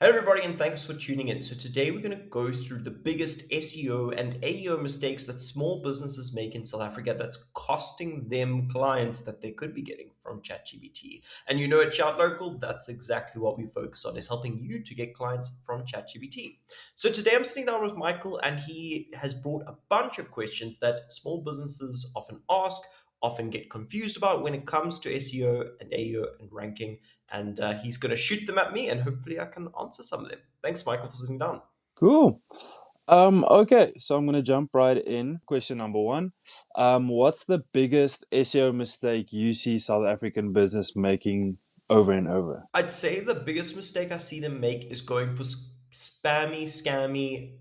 Hey everybody, and thanks for tuning in. So today we're going to go through the biggest SEO and AEO mistakes that small businesses make in South Africa that's costing them clients that they could be getting from ChatGPT. And you know at Shout Local, that's exactly what we focus on, is helping you to get clients from ChatGPT. So today I'm sitting down with Michael and he has brought a bunch of questions that small businesses often ask, often get confused about when it comes to SEO and AEO and ranking, and he's going to shoot them at me, and hopefully I can answer some of them. Thanks, Michael, for sitting down. Cool. Okay, so I'm gonna jump right in. Question number one. What's the biggest SEO mistake you see South African business making over and over? I'd say the biggest mistake I see them make is going for spammy, scammy,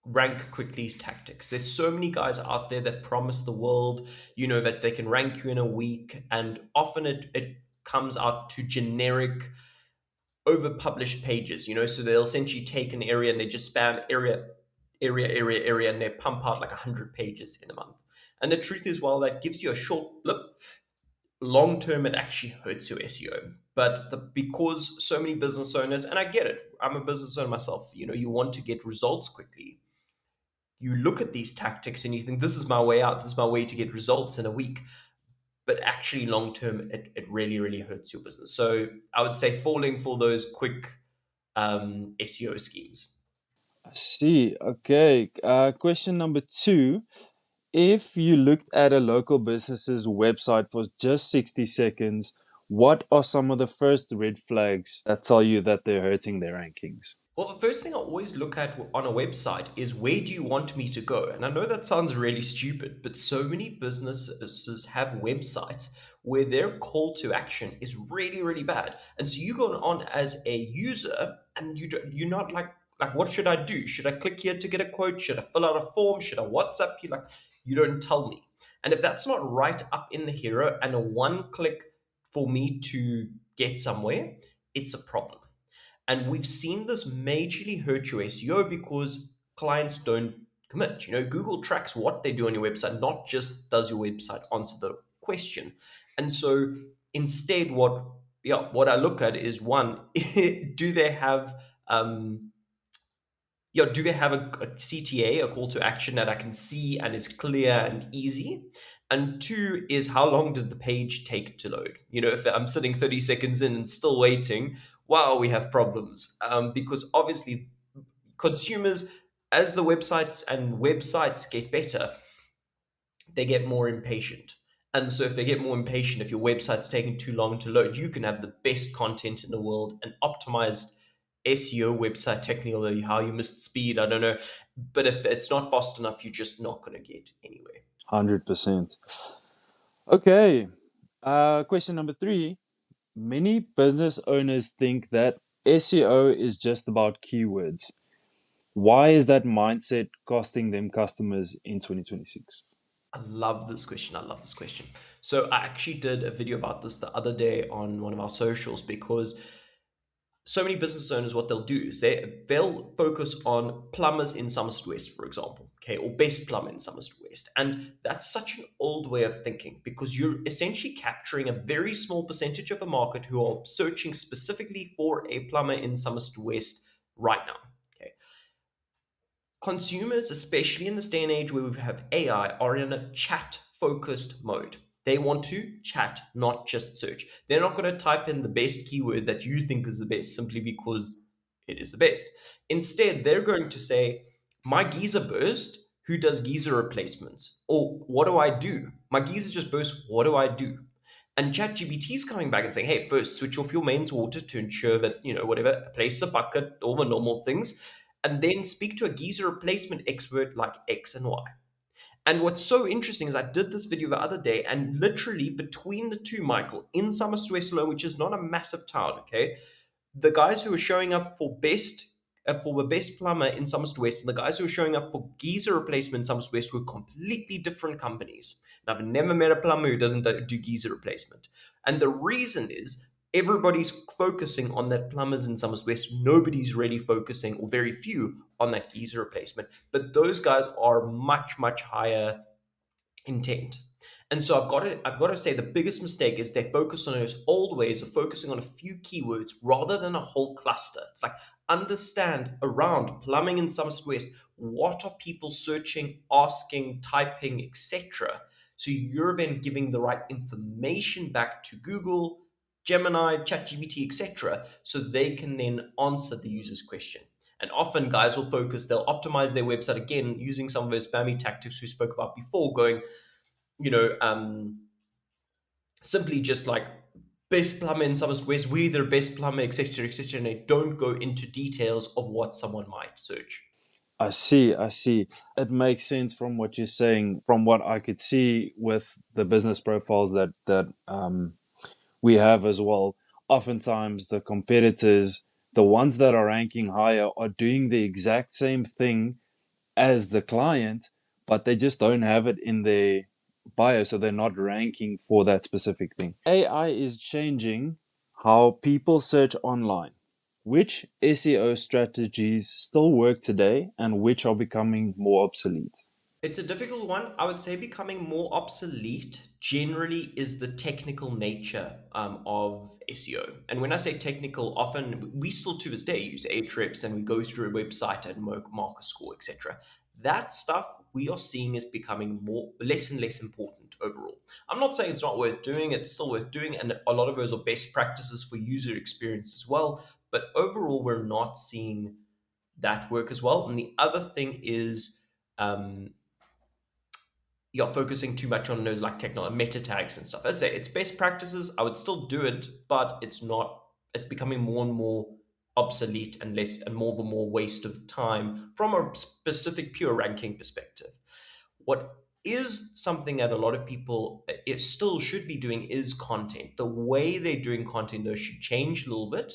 rank quickly tactics. There's so many guys out there that promise the world, that they can rank you in a week, and often it comes out to generic over-published pages, so they'll essentially take an area and they just spam area, and they pump out like 100 pages in a month. And the truth is, while that gives you a short blip, long term it actually hurts your SEO. But because so many business owners, and I get it, I'm a business owner myself, you want to get results quickly. You look at these tactics and you think, this is my way out, this is my way to get results in a week. But actually, long term, it really, really hurts your business. So I would say falling for those quick SEO schemes. I see. Okay. Question number two. If you looked at a local business's website for just 60 seconds, what are some of the first red flags that tell you that they're hurting their rankings? Well, the first thing I always look at on a website is, where do you want me to go? And I know that sounds really stupid, but so many businesses have websites where their call to action is really, really bad. And so you go on as a user and you're not like, what should I do? Should I click here to get a quote? Should I fill out a form? Should I WhatsApp you? Like, you don't tell me. And if that's not right up in the hero and a one click for me to get somewhere, it's a problem. And we've seen this majorly hurt your SEO because clients don't commit. Google tracks what they do on your website, not just does your website answer the question. And so instead, what I look at is, one, do they have do they have a CTA, a call to action that I can see and is clear and easy? And two is, how long did the page take to load? If I'm sitting 30 seconds in and still waiting, wow, we have problems. Because obviously, consumers, as the websites get better, they get more impatient. And so if they get more impatient, if your website's taking too long to load, you can have the best content in the world, an optimized SEO website, technically how you missed speed, I don't know. But if it's not fast enough, you're just not going to get anywhere. 100%. Okay. Question number three. Many business owners think that SEO is just about keywords. Why is that mindset costing them customers in 2026? I love this question. I love this question. So I actually did a video about this the other day on one of our socials, because so many business owners, what they'll do is they'll focus on plumbers in Somerset West, for example, okay, or best plumber in Somerset West. And that's such an old way of thinking, because you're essentially capturing a very small percentage of the market who are searching specifically for a plumber in Somerset West right now. Okay. Consumers, especially in this day and age where we have AI, are in a chat focused mode. They want to chat, not just search. They're not going to type in the best keyword that you think is the best simply because it is the best. Instead, they're going to say, my geyser burst, who does geyser replacements? Or what do I do? My geyser just burst, what do I do? And ChatGPT is coming back and saying, hey, first switch off your mains water to ensure that, whatever, place a bucket, all the normal things, and then speak to a geyser replacement expert like X and Y. And what's so interesting is, I did this video the other day, and literally between the two, Michael, in Somerset West alone, which is not a massive town, okay, the guys who are showing up for the best plumber in Somerset West and the guys who are showing up for geyser replacement in Somerset West were completely different companies. And I've never met a plumber who doesn't do geyser replacement. And the reason is, everybody's focusing on that plumbers in Somerset West. Nobody's really focusing, or very few, on that geyser replacement. But those guys are much, much higher intent. And so I've got to say the biggest mistake is they focus on those old ways of focusing on a few keywords rather than a whole cluster. It's like understand around plumbing in Somerset West, what are people searching, asking, typing, etc. So you're then giving the right information back to Google, Gemini, ChatGPT, etc. So they can then answer the user's question. And often guys will focus, they'll optimize their website again using some of those spammy tactics we spoke about before, going, you know, simply just like best plumber in Somerset West, we the best plumber, etc., etc., and they don't go into details of what someone might search. I see, I see. It makes sense from what you're saying, from what I could see with the business profiles that we have as well. Oftentimes, the competitors, the ones that are ranking higher, are doing the exact same thing as the client, but they just don't have it in their bio, so they're not ranking for that specific thing. AI is changing how people search online. Which SEO strategies still work today and which are becoming more obsolete? It's a difficult one. I would say becoming more obsolete generally is the technical nature of SEO. And when I say technical, often we still to this day use Ahrefs and we go through a website and mark a score, etc. That stuff we are seeing is becoming less and less important overall. I'm not saying it's not worth doing, it's still worth doing, and a lot of those are best practices for user experience as well. But overall, we're not seeing that work as well. And the other thing is you're focusing too much on those like technology meta tags and stuff. As I say, it's best practices. I would still do it, but it's not. It's becoming more and more obsolete and less and more of a more waste of time from a specific pure ranking perspective. What is something that a lot of people it still should be doing is content. The way they're doing content though should change a little bit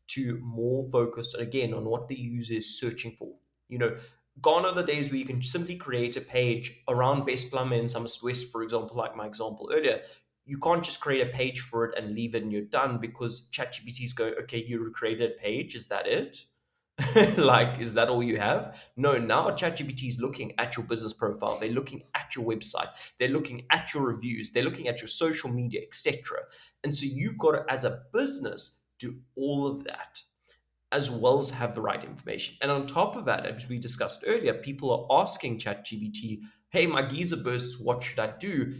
to more focused again on what the user is searching for. You know, gone are the days where you can simply create a page around best plumber in Somerset West, for example, like my example earlier. You can't just create a page for it and leave it and you're done because ChatGPT is going, okay, you created a page, is that it? Like, is that all you have? No, now ChatGPT is looking at your business profile. They're looking at your website. They're looking at your reviews. They're looking at your social media, etc. And so you've got to, as a business, do all of that as well as have the right information. And on top of that, as we discussed earlier, people are asking ChatGPT, hey, my geyser bursts, what should I do?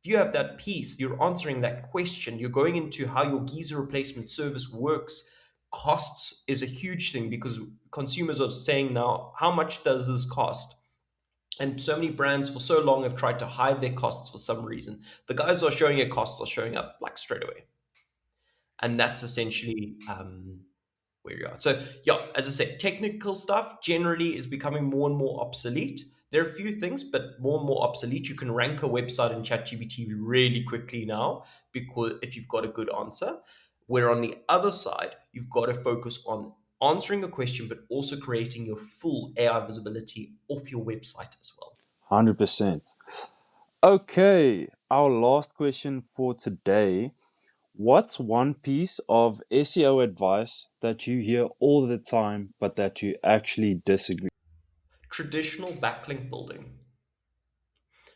If you have that piece, you're answering that question, you're going into how your geyser replacement service works. Costs is a huge thing because consumers are saying now, how much does this cost? And so many brands for so long have tried to hide their costs for some reason. The guys who are showing their costs are showing up like straight away. And that's essentially where you are. So yeah, as I said, technical stuff generally is becoming more and more obsolete. There are a few things, but more and more obsolete. You can rank a website in ChatGPT really quickly now because if you've got a good answer. Where on the other side, you've got to focus on answering a question, but also creating your full AI visibility off your website as well. 100%. Okay, our last question for today. What's one piece of SEO advice that you hear all the time but that you actually disagree? Traditional backlink building.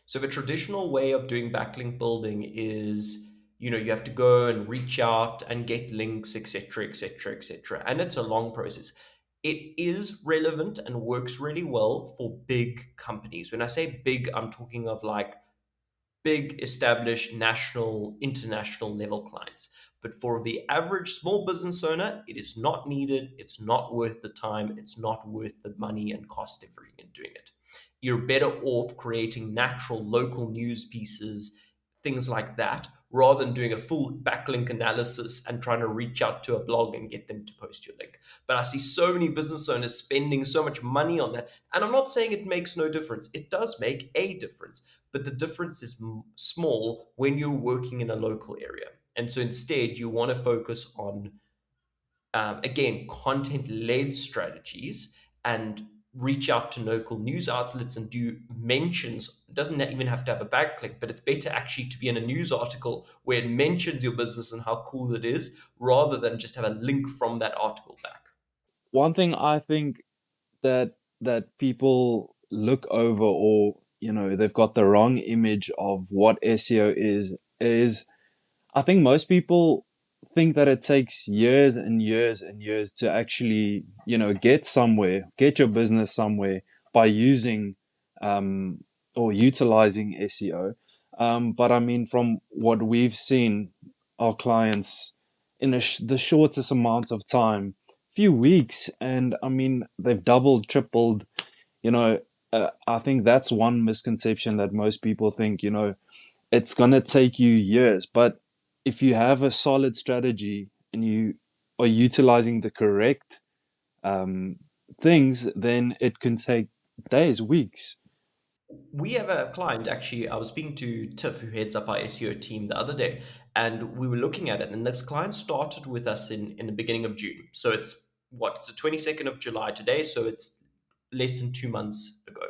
So the traditional way of doing backlink building is, you have to go and reach out and get links, etc., etc., etc. And it's a long process. It is relevant and works really well for big companies. When I say big, I'm talking of like big, established, national, international level clients. But for the average small business owner, it is not needed. It's not worth the time. It's not worth the money and cost effort in doing it. You're better off creating natural local news pieces, things like that, rather than doing a full backlink analysis and trying to reach out to a blog and get them to post your link. But I see so many business owners spending so much money on that. And I'm not saying it makes no difference. It does make a difference, but the difference is small when you're working in a local area. And so instead, you want to focus on, again, content led strategies and reach out to local news outlets and do mentions. It doesn't even have to have a backlink, but it's better actually to be in a news article where it mentions your business and how cool it is rather than just have a link from that article back. One thing I think that people look over or they've got the wrong image of what SEO is I think most people think that it takes years and years and years to actually, get somewhere, get your business somewhere by using or utilizing SEO. But I mean, from what we've seen, our clients in the shortest amount of time, few weeks, and I mean, they've doubled, tripled, you know. I think that's one misconception that most people think, it's going to take you years. But if you have a solid strategy and you are utilizing the correct um, things, then it can take days, weeks. We have a client, actually. I was speaking to Tiff, who heads up our SEO team, the other day, and we were looking at it. And this client started with us in the beginning of June. So it's what? It's the 22nd of July today. So it's less than 2 months ago.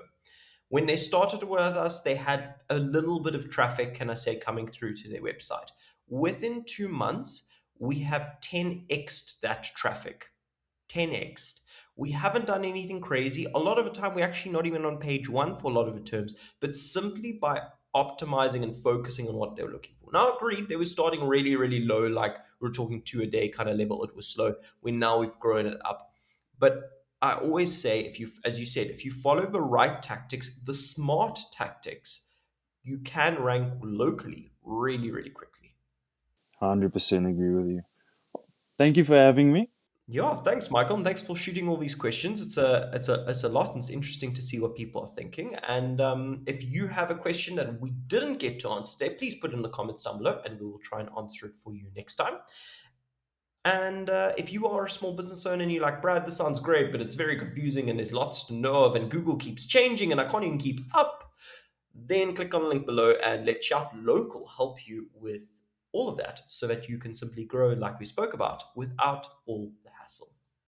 When they started with us, they had a little bit of traffic, can I say, coming through to their website. Within 2 months, we have 10x'd that traffic. 10x. We haven't done anything crazy. A lot of the time, we're actually not even on page one for a lot of the terms, but simply by optimizing and focusing on what they're looking for. Now, agreed, they were starting really, really low, like we're talking two a day kind of level. It was slow. When now we've grown it up. But I always say, if you, as you said, if you follow the right tactics, the smart tactics, you can rank locally really, really quickly. 100% agree with you. Thank you for having me. Yeah, thanks, Michael, and thanks for shooting all these questions. It's a lot, and it's interesting to see what people are thinking. And if you have a question that we didn't get to answer today, please put it in the comments down below, and we will try and answer it for you next time. And if you are a small business owner and you're like, Brad, this sounds great, but it's very confusing and there's lots to know of, and Google keeps changing and I can't even keep up, then click on the link below and let Shout Local help you with all of that so that you can simply grow like we spoke about without all